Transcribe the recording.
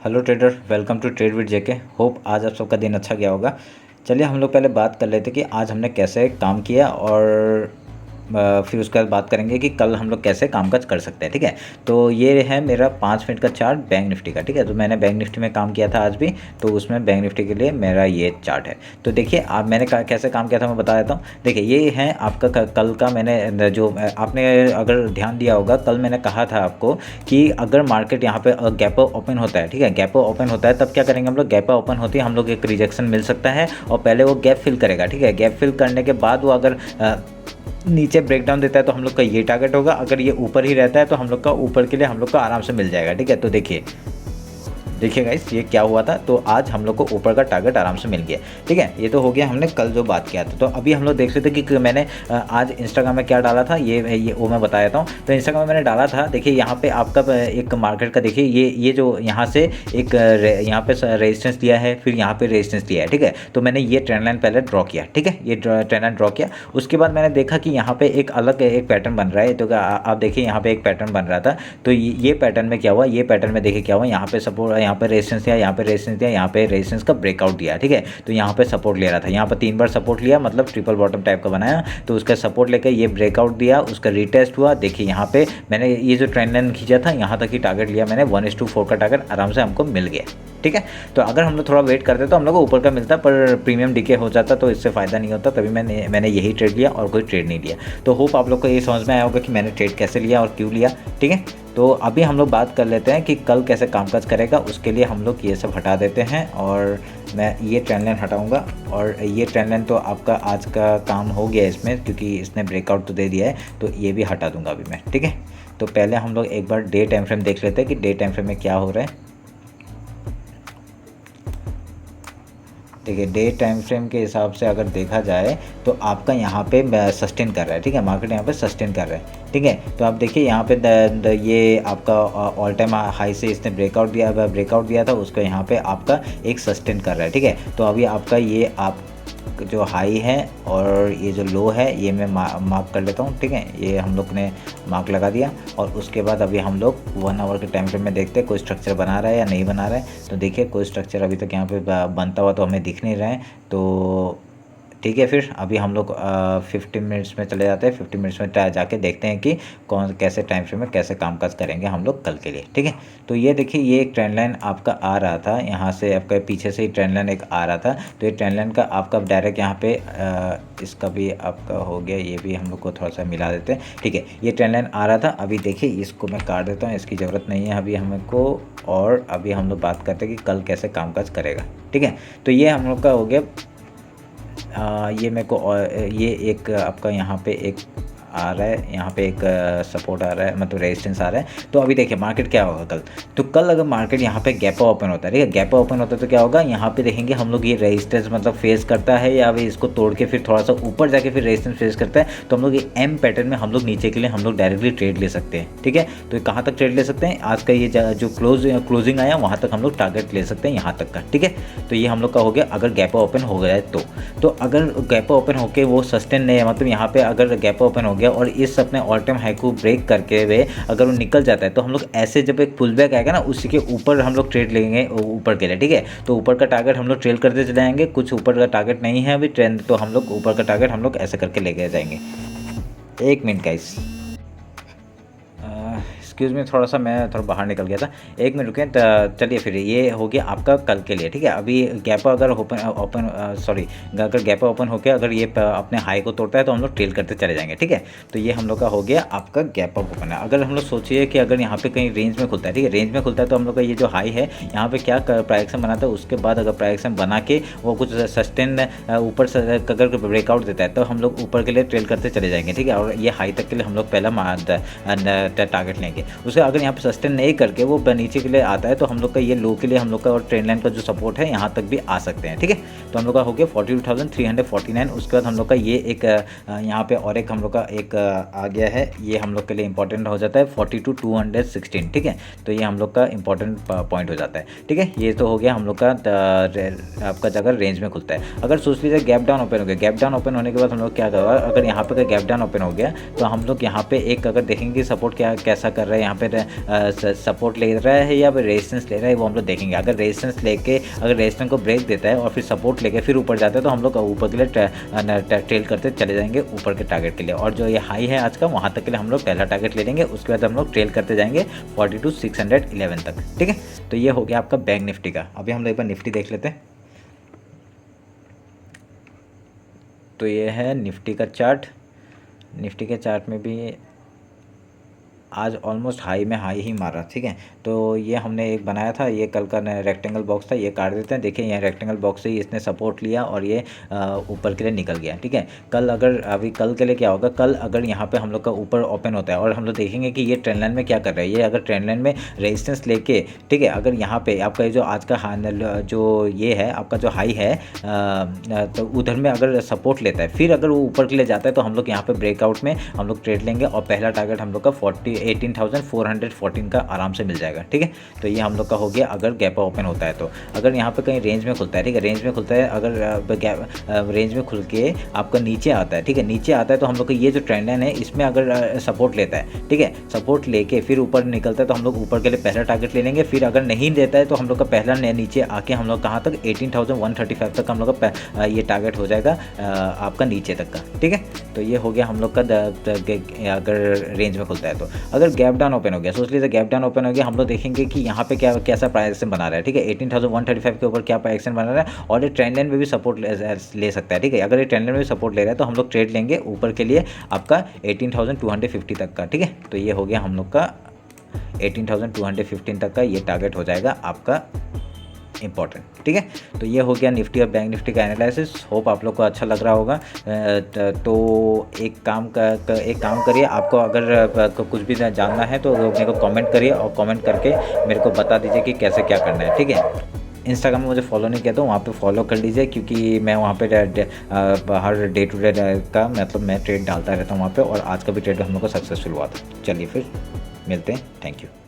Hello trader, welcome to trade with JK. Hope आज आप सबका दिन अच्छा गया होगा। चलिए हम लोग पहले बात कर लेते कि आज हमने कैसे काम किया और फिर उसके बाद बात करेंगे कि कल हम लोग कैसे कामकाज कर सकते हैं। ठीक है, तो ये है मेरा 5 मिनट का चार्ट बैंक निफ्टी का। ठीक है, तो मैंने बैंक निफ्टी में काम किया था आज भी, तो उसमें बैंक निफ्टी के लिए मेरा ये चार्ट है। तो देखिए आप मैंने कैसे काम किया था मैं बता देता हूँ। देखिए ये है आपका कल का, मैंने जो आपने अगर ध्यान दिया होगा, कल मैंने कहा था आपको कि अगर मार्केट यहाँ पे गैप ओपन होता है, ठीक है, गैप ओपन होता है तब क्या करेंगे हम लोग, गैप ओपन होती है हम लोग एक रिजेक्शन मिल सकता है और पहले वो गैप फिल करेगा। ठीक है, गैप फिल करने के बाद वो अगर नीचे ब्रेकडाउन देता है तो हम लोग का ये टारगेट होगा, अगर ये ऊपर ही रहता है तो हम लोग का ऊपर के लिए हम लोग का आराम से मिल जाएगा। ठीक है, तो देखिए गाइस ये क्या हुआ था, तो आज हम लोग को ऊपर का टारगेट आराम से मिल गया। ठीक है, ये तो हो गया हमने कल जो बात किया था। तो अभी हम लोग देख रहे थे कि मैंने आज इंस्टाग्राम में क्या डाला था, ये वो मैं बता देता हूँ। तो इंस्टाग्राम में मैंने डाला था, देखिए यहाँ पे आपका एक मार्केट का देखिए ये जो यहाँ से एक यहाँ पे रेजिस्टेंस दिया है, फिर यहाँ पे रेजिस्टेंस दिया है। ठीक है, तो मैंने ये ट्रेंड लाइन पहले ड्रॉ किया। ठीक है, ये ट्रेंड लाइन ड्रॉ किया, उसके बाद मैंने देखा कि यहाँ पे एक अलग एक पैटर्न बन रहा है। तो आप देखिए यहाँ पे एक पैटर्न बन रहा था, तो ये पैटर्न में क्या हुआ, ये पैटर्न में देखिए क्या हुआ, यहाँ पे सपोर्ट, यहाँ पे रेजिस्टेंस दिया, यहाँ पे रेजिस्टेंस दिया, यहाँ पे रेजिस्टेंस का ब्रेकआउट दिया। ठीक है, तो यहाँ पे सपोर्ट ले रहा था, यहाँ पर 3 बार सपोर्ट लिया, मतलब ट्रिपल बॉटम टाइप का बनाया। तो उसका सपोर्ट लेकर ये ब्रेकआउट दिया, उसका रीटेस्ट हुआ। देखिए यहाँ पे मैंने ये जो ट्रेंड लाइन खींचा था यहाँ तक ही टारगेट लिया मैंने, 1:4 का टारगेट आराम से हमको मिल गया। ठीक है, तो अगर हम लोग थोड़ा वेट करते तो हम लोग को ऊपर का मिलता, पर प्रीमियम डीके हो जाता तो इससे फ़ायदा नहीं होता, तभी मैंने यही ट्रेड लिया और कोई ट्रेड नहीं लिया। तो होप आप लोग को ये समझ में आया होगा कि मैंने ट्रेड कैसे लिया और क्यों लिया। ठीक है, तो अभी हम लोग बात कर लेते हैं कि कल कैसे कामकाज करेगा। उसके लिए हम लोग ये सब हटा देते हैं और मैं ये ट्रेंड लाइन हटाऊंगा। और ये ट्रेंड लाइन तो आपका आज का काम हो गया इसमें, क्योंकि इसने ब्रेकआउट तो दे दिया है, तो ये भी हटा दूंगा अभी मैं। ठीक है, तो पहले हम लोग एक बार डे टाइम फ्रेम देख लेते हैं कि डे टाइम फ्रेम में क्या हो रहा है। देखिए डे टाइम फ्रेम के हिसाब से अगर देखा जाए तो आपका यहाँ पे सस्टेन कर रहा है। ठीक है, मार्केट यहाँ पे सस्टेन कर रहा है। ठीक है, तो आप देखिए यहाँ पे ये आपका ऑल टाइम हाई से इसने ब्रेकआउट दिया था, उसको यहाँ पे आपका एक सस्टेन कर रहा है। ठीक है, तो अभी आपका ये आप जो हाई है और ये जो लो है ये मैं मार्क कर लेता हूँ। ठीक है, ये हम लोग ने मार्क लगा दिया और उसके बाद अभी हम लोग 1 आवर के टाइम फ्रेम में देखते हैं कोई स्ट्रक्चर बना रहा है या नहीं बना रहा है। तो देखिए कोई स्ट्रक्चर अभी तक यहाँ पे बनता हुआ तो हमें दिख नहीं रहा है। तो ठीक है, फिर अभी हम लोग 15 मिनट्स में चले जाते हैं। 15 मिनट्स में जाके देखते हैं कि कैसे टाइम फ्रेम में कैसे कामकाज करेंगे हम लोग कल के लिए। ठीक है, तो ये देखिए ये एक ट्रेंड लाइन आपका आ रहा था, यहाँ से आपका पीछे से ही ट्रेंड लाइन एक आ रहा था। तो ये ट्रेंड लाइन का आपका डायरेक्ट यहाँ पे इसका भी आपका हो गया, ये भी हम लोग को थोड़ा सा मिला देते हैं। ठीक है, ये ट्रेंड लाइन आ रहा था, अभी देखिए इसको मैं काट देता हूँ, इसकी ज़रूरत नहीं है अभी हमको। और अभी हम लोग बात करते हैं कि कल कैसे कामकाज करेगा। ठीक है, तो ये हम लोग का हो गया। ये मेरे को ये एक आपका यहाँ पे एक आ रहा है, यहाँ पे एक सपोर्ट आ रहा है, मतलब रेजिस्टेंस आ रहा है। तो अभी देखिए मार्केट क्या होगा कल। तो कल अगर मार्केट यहाँ पे गैप ओपन होता है, ठीक है, गैप ओपन होता है तो क्या होगा, यहाँ पे देखेंगे हम लोग ये रेजिस्टेंस मतलब फेस करता है या अभी इसको तोड़ के फिर थोड़ा सा ऊपर जाके फिर रेजिस्टेंस फेस करता है, तो हम लोग ये एम पैटर्न में हम लोग नीचे के लिए हम लोग डायरेक्टली ट्रेड ले सकते हैं। ठीक है, तो कहाँ तक ट्रेड ले सकते हैं, आज का ये जो क्लोजिंग आया वहाँ तक हम लोग टारगेट ले सकते हैं, यहाँ तक का। ठीक है, तो ये हम लोग का हो गया अगर गैप ओपन हो गया है तो अगर गैप ओपन होके वो सस्टेन नहीं है, मतलब यहाँ पे अगर गैप ओपन हो गया और इस अपने ऑल टाइम हाई को ब्रेक करके हुए अगर वो निकल जाता है, तो हम लोग ऐसे जब एक पुल बैक आएगा ना उसी के ऊपर हम लोग ट्रेड लेंगे ऊपर के लिए। ठीक है, तो ऊपर का टारगेट हम लोग ट्रेल करते चले जाएंगे, कुछ ऊपर का टारगेट नहीं है अभी ट्रेंड, तो हम लोग ऊपर का टारगेट हम लोग ऐसे करके लेके जाएंगे। 1 मिनट गाइस, एक्सक्यूज़ मी, थोड़ा सा मैं थोड़ा बाहर निकल गया था, 1 मिनट रुकें। चलिए फिर ये हो गया आपका कल के लिए। ठीक है, अभी गैप अगर अगर गैप ओपन होकर अगर ये अपने हाई को तोड़ता है तो हम लोग ट्रेल करते चले जाएंगे। ठीक है, तो ये हम लोग का हो गया आपका गैप अप ओपन है। अगर हम लोग सोचिए कि अगर यहाँ पे कहीं रेंज में खुलता है, ठीक है, रेंज में खुलता है तो हम लोग का ये जो हाई है यहाँ पे क्या प्राइस बनाता है, उसके बाद अगर प्राइस बना के वो कुछ सस्टेन ऊपर से अगर ब्रेकआउट देता है तो हम लोग ऊपर के लिए ट्रेल करते चले जाएंगे। ठीक है, और ये हाई तक के लिए हम लोग पहला टारगेट लेंगे। उसे अगर यहाँ पे सस्टेन नहीं करके वो नीचे के लिए आता है तो हम लोग का ये लो के लिए हम लोग का और ट्रेंड लाइन का जो सपोर्ट है यहाँ तक भी आ सकते हैं। ठीक है, तो हम लोग का हो गया 42,349। उसके बाद हम लोग का ये एक यहाँ पे और एक हम लोग का एक आ गया है, ये हम लोग के लिए इंपॉर्टेंट हो जाता है 42,216। ठीक है, तो ये हम लोग का इंपॉर्टेंट पॉइंट हो जाता है। ठीक है, ये तो हो गया हम लोग का आपका जगह रेंज में खुलता है। अगर सोच लीजिए गैप डाउन ओपन हो गया, गैप डाउन ओपन होने के बाद हम लोग क्या करेगा, अगर यहाँ पे गैप डाउन ओपन हो गया तो हम लोग यहाँ पे एक अगर देखेंगे सपोर्ट कैसा कर रहा रहा है, यहाँ पे सपोर्ट ले रहा है या फिर रेजिस्टेंस ले रहा है, वो हम लोग देखेंगे। अगर रेजिस्टेंस लेके अगर रेजिस्टेंस को ब्रेक देता है और फिर सपोर्ट लेके फिर ऊपर जाता है तो हम लोग ऊपर के लिए ट्रेल करते चले जाएंगे ऊपर के टारगेट के लिए। और जो ये हाई है आज का, वहाँ तक के लिए हम लोग पहला टारगेट ले लेंगे, उसके बाद हम लोग ट्रेल करते जाएंगे 42,611 तक। ठीक है, तो ये हो गया आपका बैंक निफ्टी का। अभी हम लोग एक बार निफ्टी देख लेते हैं। तो ये है निफ्टी का चार्ट। निफ्टी के चार्ट में भी आज ऑलमोस्ट हाई में हाई ही मारा। ठीक है, तो ये हमने एक बनाया था, ये कल का रेक्टेंगल बॉक्स था, ये काट देते हैं। देखिए यहाँ रेक्टेंगल बॉक्स से ही इसने सपोर्ट लिया और ये ऊपर के लिए निकल गया। ठीक है, कल अगर अभी कल के लिए क्या होगा, कल अगर यहाँ पे हम लोग का ऊपर ओपन होता है और हम लोग देखेंगे कि ये ट्रेंड लाइन में क्या कर रहा है, ये अगर ट्रेंड लाइन में रेजिस्टेंस लेके, ठीक है, अगर यहाँ पे आपका जो आज का जो ये है आपका जो हाई है तो उधर में अगर सपोर्ट लेता है, फिर अगर वो ऊपर के लिए जाता है तो हम लोग यहाँ पे ब्रेकआउट में हम लोग ट्रेड लेंगे और पहला टारगेट हम लोग का 18,414 का आराम से मिल जाएगा। ठीक है, तो ये हम लोग का हो गया अगर गैप ओपन होता है तो। अगर यहाँ पे कहीं रेंज में खुलता है, ठीक है, रेंज में खुलता है, अगर गैप रेंज में खुल के आपका नीचे आता है, ठीक है, नीचे आता है तो हम लोग का ये जो ट्रेंड लाइन है इसमें अगर सपोर्ट लेता है, ठीक है, सपोर्ट लेके फिर ऊपर निकलता है तो हम लोग ऊपर के लिए पहला टारगेट ले लेंगे। फिर अगर नहीं देता है तो हम लोग का पहला नीचे आके हम लोग कहाँ तक 18,135 तक हम लोग का ये टारगेट हो जाएगा आपका नीचे तक का। ठीक है, तो ये हो गया हम लोग का अगर रेंज में खुलता है तो। अगर गैप डाउन ओपन हो गया, सोच लीजिए गैप डाउन ओपन हो गया, हम लोग देखेंगे कि यहाँ पे क्या कैसा प्राइस एक्शन बना रहा है। ठीक है, 18,135 के ऊपर क्या प्राइस एक्शन बना रहा है और ये ट्रेंड लाइन में भी सपोर्ट ले सकता है। ठीक है, अगर ये ट्रेंड लाइन में भी सपोर्ट ले रहा है तो हम लोग ट्रेड लेंगे ऊपर के लिए आपका 18,250 तक का। ठीक है, तो ये हो गया हम लोग का 18,215 तक का ये टारगेट हो जाएगा आपका इम्पॉर्टेंट। ठीक है, तो ये हो गया निफ्टी और बैंक निफ्टी का एनालिसिस। होप आप लोग को अच्छा लग रहा होगा। तो एक काम करिए, आपको अगर कुछ भी जानना है तो मेरे को कमेंट करिए और कमेंट करके मेरे को बता दीजिए कि कैसे क्या करना है। ठीक है, इंस्टाग्राम में मुझे फॉलो नहीं किया तो वहाँ पे फॉलो कर लीजिए, क्योंकि मैं वहाँ पे हर डे टू डे का मतलब मैं ट्रेड डालता रहता हूँ वहाँ पे, और आज का भी ट्रेड हम लोग का सक्सेसफुल हुआ था। चलिए फिर मिलते हैं, थैंक यू।